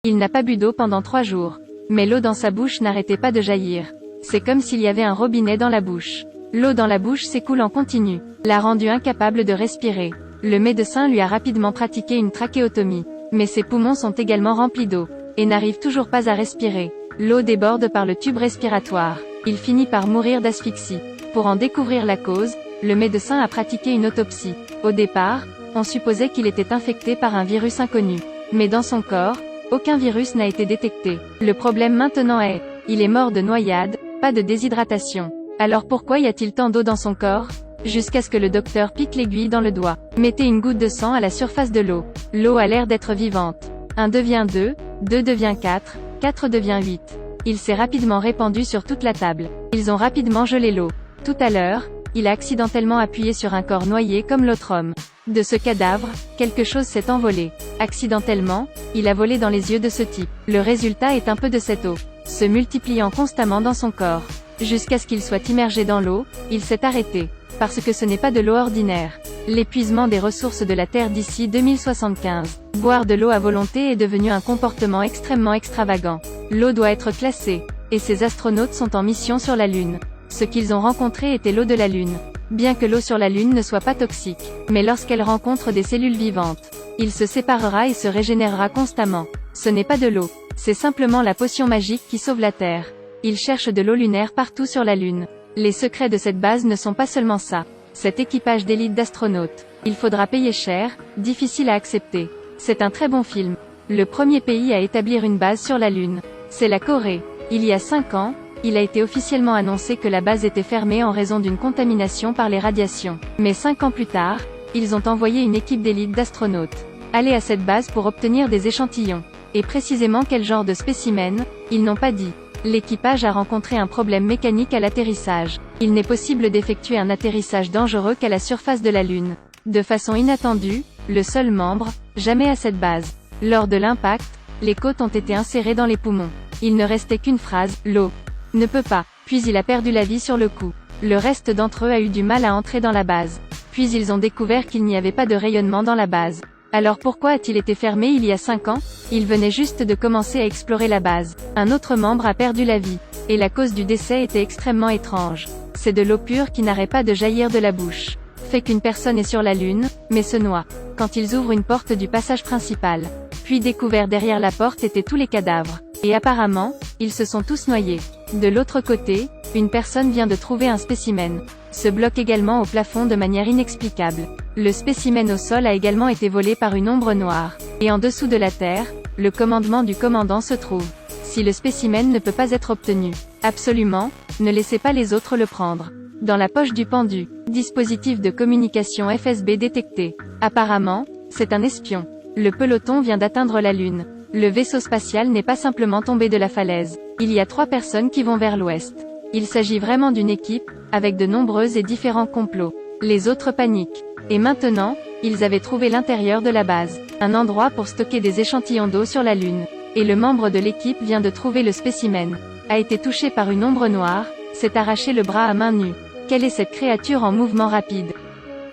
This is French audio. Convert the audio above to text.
Il n'a pas bu d'eau pendant 3 jours. Mais l'eau dans sa bouche n'arrêtait pas de jaillir. C'est comme s'il y avait un robinet dans la bouche. L'eau dans la bouche s'écoule en continu. L'a rendu incapable de respirer. Le médecin lui a rapidement pratiqué une trachéotomie. Mais ses poumons sont également remplis d'eau. Et n'arrive toujours pas à respirer. L'eau déborde par le tube respiratoire. Il finit par mourir d'asphyxie. Pour en découvrir la cause, le médecin a pratiqué une autopsie. Au départ, on supposait qu'il était infecté par un virus inconnu. Mais dans son corps, aucun virus n'a été détecté. Le problème maintenant est, il est mort de noyade, pas de déshydratation. Alors pourquoi y a-t-il tant d'eau dans son corps? Jusqu'à ce que le docteur pique l'aiguille dans le doigt. Mettez une goutte de sang à la surface de l'eau. L'eau a l'air d'être vivante. 1 devient 2, 2 devient 4, 4 devient 8. Il s'est rapidement répandu sur toute la table. Ils ont rapidement gelé l'eau. Tout à l'heure, il a accidentellement appuyé sur un corps noyé comme l'autre homme. De ce cadavre, quelque chose s'est envolé. Accidentellement, il a volé dans les yeux de ce type. Le résultat est un peu de cette eau, se multipliant constamment dans son corps. Jusqu'à ce qu'il soit immergé dans l'eau, il s'est arrêté. Parce que ce n'est pas de l'eau ordinaire. L'épuisement des ressources de la Terre d'ici 2075. Boire de l'eau à volonté est devenu un comportement extrêmement extravagant. L'eau doit être classée. Et ces astronautes sont en mission sur la Lune. Ce qu'ils ont rencontré était l'eau de la Lune. Bien que l'eau sur la Lune ne soit pas toxique, mais lorsqu'elle rencontre des cellules vivantes, il se séparera et se régénérera constamment. Ce n'est pas de l'eau, c'est simplement la potion magique qui sauve la Terre. Ils cherchent de l'eau lunaire partout sur la Lune. Les secrets de cette base ne sont pas seulement ça. Cet équipage d'élite d'astronautes. Il faudra payer cher, difficile à accepter. C'est un très bon film. Le premier pays à établir une base sur la Lune, c'est la Corée. Il y a 5 ans, il a été officiellement annoncé que la base était fermée en raison d'une contamination par les radiations. Mais 5 ans plus tard, ils ont envoyé une équipe d'élite d'astronautes aller à cette base pour obtenir des échantillons. Et précisément quel genre de spécimens, ils n'ont pas dit. L'équipage a rencontré un problème mécanique à l'atterrissage. Il n'est possible d'effectuer un atterrissage dangereux qu'à la surface de la Lune. De façon inattendue, le seul membre, jamais à cette base. Lors de l'impact, les côtes ont été insérées dans les poumons. Il ne restait qu'une phrase, l'eau ne peut pas. Puis il a perdu la vie sur le coup. Le reste d'entre eux a eu du mal à entrer dans la base. Puis ils ont découvert qu'il n'y avait pas de rayonnement dans la base. Alors pourquoi a-t-il été fermé il y a 5 ans? Il venait juste de commencer à explorer la base. Un autre membre a perdu la vie. Et la cause du décès était extrêmement étrange. C'est de l'eau pure qui n'arrête pas de jaillir de la bouche. Fait qu'une personne est sur la Lune, mais se noie. Quand ils ouvrent une porte du passage principal. Puis découvert derrière la porte étaient tous les cadavres. Et apparemment, ils se sont tous noyés. De l'autre côté, une personne vient de trouver un spécimen. Se bloque également au plafond de manière inexplicable. Le spécimen au sol a également été volé par une ombre noire. Et en dessous de la Terre, le commandement du commandant se trouve. Si le spécimen ne peut pas être obtenu, absolument, ne laissez pas les autres le prendre. Dans la poche du pendu, dispositif de communication FSB détecté. Apparemment, c'est un espion. Le peloton vient d'atteindre la Lune. Le vaisseau spatial n'est pas simplement tombé de la falaise. Il y a 3 personnes qui vont vers l'ouest. Il s'agit vraiment d'une équipe, avec de nombreux et différents complots. Les autres paniquent. Et maintenant, ils avaient trouvé l'intérieur de la base. Un endroit pour stocker des échantillons d'eau sur la Lune. Et le membre de l'équipe vient de trouver le spécimen. A été touché par une ombre noire, s'est arraché le bras à main nue. Quelle est cette créature en mouvement rapide?